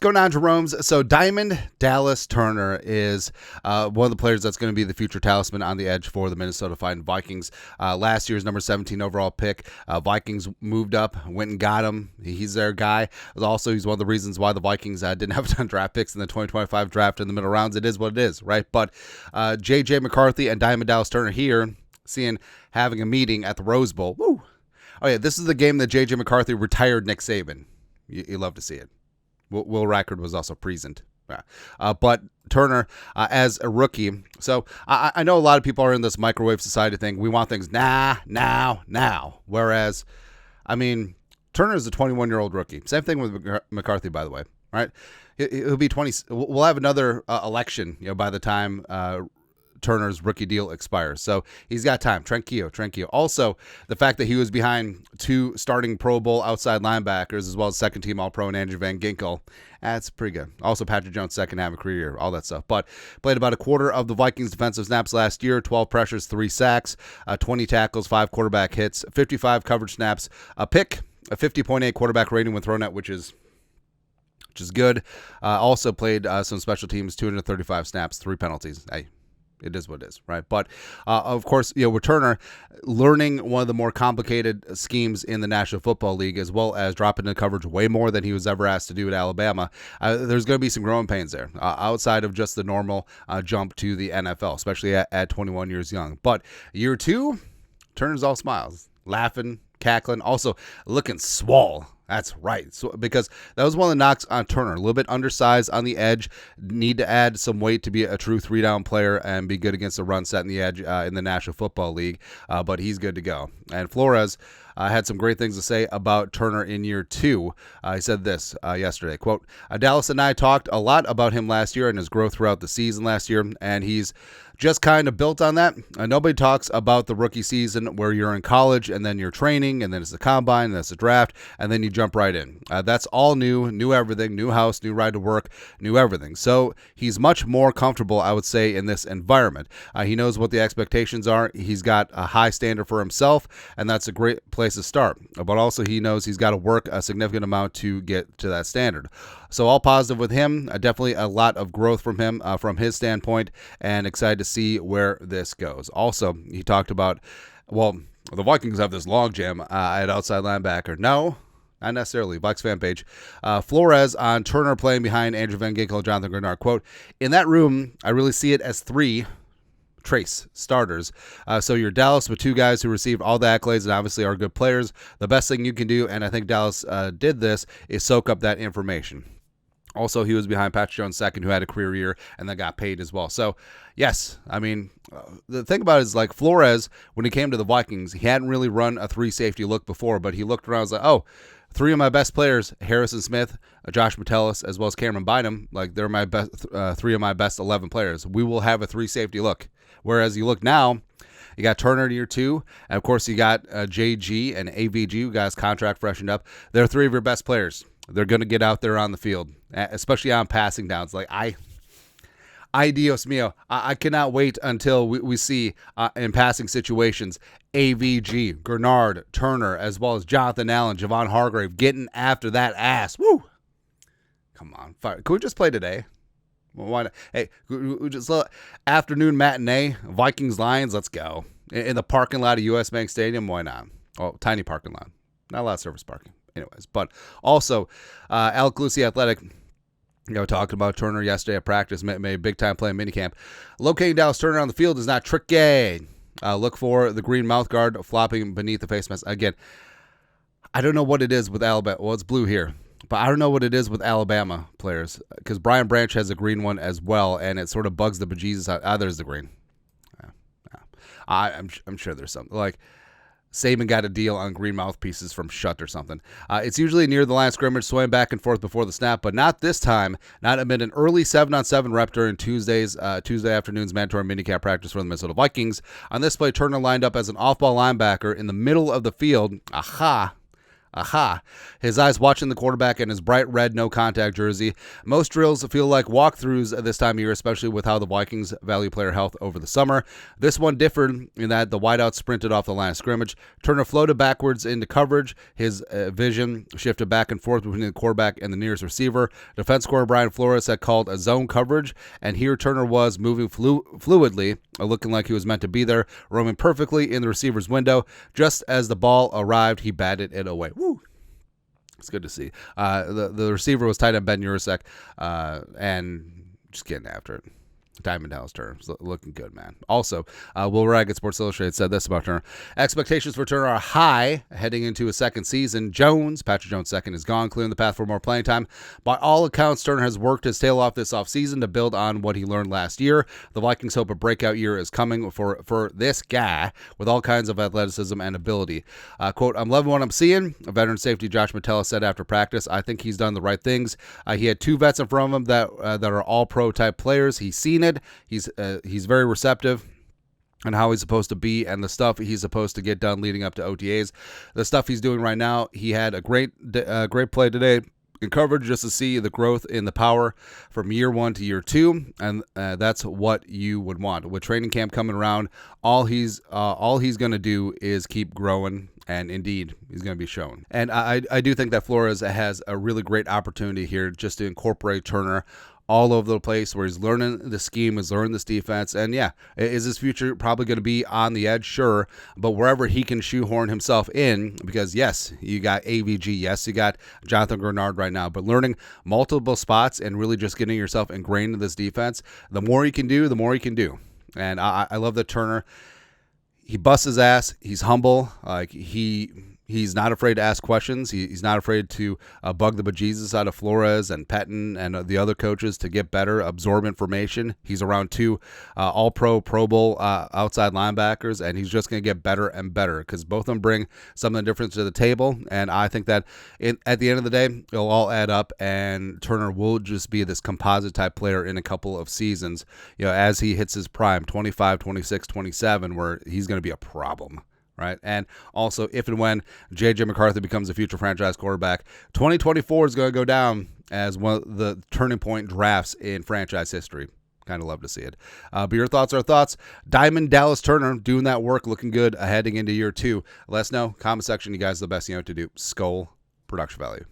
going on, Jerome's? So Diamond Dallas Turner is one of the players that's going to be the future talisman on the edge for the Minnesota Vikings. Last year's number 17 overall pick. Vikings moved up, went and got him. He's their guy. Also, he's one of the reasons why the Vikings didn't have a ton of draft picks in the 2025 draft in the middle rounds. It is what it is, right? But J.J. McCarthy and Diamond Dallas Turner here, having a meeting at the Rose Bowl. Woo! Oh, yeah, this is the game that J.J. McCarthy retired Nick Saban. You love to see it. Will Rackard was also present. But Turner, as a rookie, so I know a lot of people are in this microwave society thing. We want things now. Whereas, I mean, Turner is a 21-year-old rookie. Same thing with McCarthy, by the way. Right? He'll be 20. We'll have another election, by the time Turner's rookie deal expires. So he's got time. Tranquillo. Also, the fact that he was behind two starting Pro Bowl outside linebackers as well as second-team All-Pro and Andrew Van Ginkel, that's pretty good. Also, Patrick Jones' second half of career year, all that stuff. But played about a quarter of the Vikings' defensive snaps last year, 12 pressures, 3 sacks, 20 tackles, 5 quarterback hits, 55 coverage snaps, a pick, a 50.8 quarterback rating when thrown at, which is good. Also played some special teams, 235 snaps, 3 penalties. Hey, it is what it is, right? But, of course, with Turner learning one of the more complicated schemes in the National Football League, as well as dropping into coverage way more than he was ever asked to do at Alabama, there's going to be some growing pains there, outside of just the normal jump to the NFL, especially at 21 years young. But year 2, Turner's all smiles, laughing, cackling, also looking swole. That's right. So, because that was one of the knocks on Turner. A little bit undersized on the edge. Need to add some weight to be a true 3-down player and be good against the run set in the edge in the National Football League. But he's good to go. And Flores had some great things to say about Turner in year 2. He said this yesterday, quote, Dallas and I talked a lot about him last year and his growth throughout the season last year, and he's just kind of built on that. Nobody talks about the rookie season where you're in college and then you're training and then it's the combine and that's the draft and then you jump right in. That's all new everything, new house, new ride to work, new everything. So he's much more comfortable, I would say, in this environment. He knows what the expectations are. He's got a high standard for himself, and that's a great place to start. But also he knows he's got to work a significant amount to get to that standard. So all positive with him. Definitely a lot of growth from him, from his standpoint, and excited to see where this goes. Also, he talked about, the Vikings have this logjam at outside linebacker. No, not necessarily. Vikes fan page. Flores on Turner playing behind Andrew Van Ginkel and Jonathan Grenard. Quote, in that room, I really see it as 3 trace starters. So you're Dallas with 2 guys who received all the accolades and obviously are good players. The best thing you can do, and I think Dallas did this, is soak up that information. Also, he was behind Patrick Jones' second, who had a career year and then got paid as well. So, yes, I mean, the thing about it is, like, Flores, when he came to the Vikings, he hadn't really run a 3-safety look before, but he looked around and was like, 3 of my best players, Harrison Smith, Josh Metellus, as well as Cameron Bynum, like, they're my best 3 of my best 11 players. We will have a 3-safety look. Whereas you look now, you got Turner in year 2, and of course you got JG and AVG, who got his contract freshened up. They're 3 of your best players. They're going to get out there on the field, especially on passing downs. Like, Dios mío, I cannot wait until we see in passing situations AVG, Grenard, Turner, as well as Jonathan Allen, Javon Hargrave getting after that ass. Woo! Come on, fire. Can we just play today? Well, why not? Hey, we just afternoon matinee, Vikings Lions. Let's go in the parking lot of US Bank Stadium. Why not? Oh, tiny parking lot, not a lot of surface parking. Anyways, but also Alec Lucy Athletic, talking about Turner yesterday at practice, made a big-time play in minicamp. Locating Dallas Turner on the field is not tricky. Look for the green mouth guard flopping beneath the face mask. Again, I don't know what it is with Alabama. Well, it's blue here, but I don't know what it is with Alabama players because Brian Branch has a green one as well, and it sort of bugs the bejesus out. There's the green. I'm sure there's something. Like, Saban got a deal on green mouthpieces from Shutt or something. It's usually near the line of scrimmage, swaying back and forth before the snap, but not this time. Not amid an early 7-on-7 rep during Tuesday afternoon's mandatory minicamp practice for the Minnesota Vikings. On this play, Turner lined up as an off-ball linebacker in the middle of the field. Aha. His eyes watching the quarterback in his bright red no-contact jersey. Most drills feel like walkthroughs this time of year, especially with how the Vikings value player health over the summer. This one differed in that the wideout sprinted off the line of scrimmage. Turner floated backwards into coverage. His vision shifted back and forth between the quarterback and the nearest receiver. Defense coordinator Brian Flores had called a zone coverage, and here Turner was moving fluidly, looking like he was meant to be there, roaming perfectly in the receiver's window. Just as the ball arrived, he batted it away. Woo! It's good to see. The receiver was tight end Ben Urasek, and just getting after it. Diamond Dallas Turner looking good, man. Also, Will Ragg at Sports Illustrated said this about Turner. Expectations for Turner are high heading into his second season. Patrick Jones second, is gone, clearing the path for more playing time. By all accounts, Turner has worked his tail off this offseason to build on what he learned last year. The Vikings hope a breakout year is coming for this guy with all kinds of athleticism and ability. Quote, I'm loving what I'm seeing. Veteran safety Josh Metella said after practice, I think he's done the right things. He had two vets in front of him that are all pro type players. He's seen it. He's very receptive and how he's supposed to be and the stuff he's supposed to get done leading up to OTAs. The stuff he's doing right now, he had a great play today in coverage just to see the growth in the power from year one to year two, and that's what you would want. With training camp coming around, all he's going to do is keep growing, and indeed, he's going to be shown. And I do think that Flores has a really great opportunity here just to incorporate Turner all over the place, where he's learning the scheme, he's learning this defense, and yeah, is his future probably going to be on the edge? Sure, but wherever he can shoehorn himself in, because yes, you got AVG, yes, you got Jonathan Grenard right now, but learning multiple spots and really just getting yourself ingrained in this defense, the more you can do, the more you can do. And I love that Turner, he busts his ass, he's humble, like he's not afraid to ask questions. He's not afraid to bug the bejesus out of Flores and Pettin and the other coaches to get better, absorb information. He's around two all-pro, Pro Bowl outside linebackers, and he's just going to get better and better because both of them bring something different to the table. And I think that at the end of the day, it'll all add up, and Turner will just be this composite-type player in a couple of seasons, as he hits his prime, 25, 26, 27, where he's going to be a problem. Right. And also, if and when J.J. McCarthy becomes a future franchise quarterback, 2024 is going to go down as one of the turning point drafts in franchise history. Kind of love to see it. But your thoughts are thoughts. Diamond Dallas Turner doing that work, looking good, heading into year two. Let us know. Comment section. You guys are the best you know what to do. Skull production value.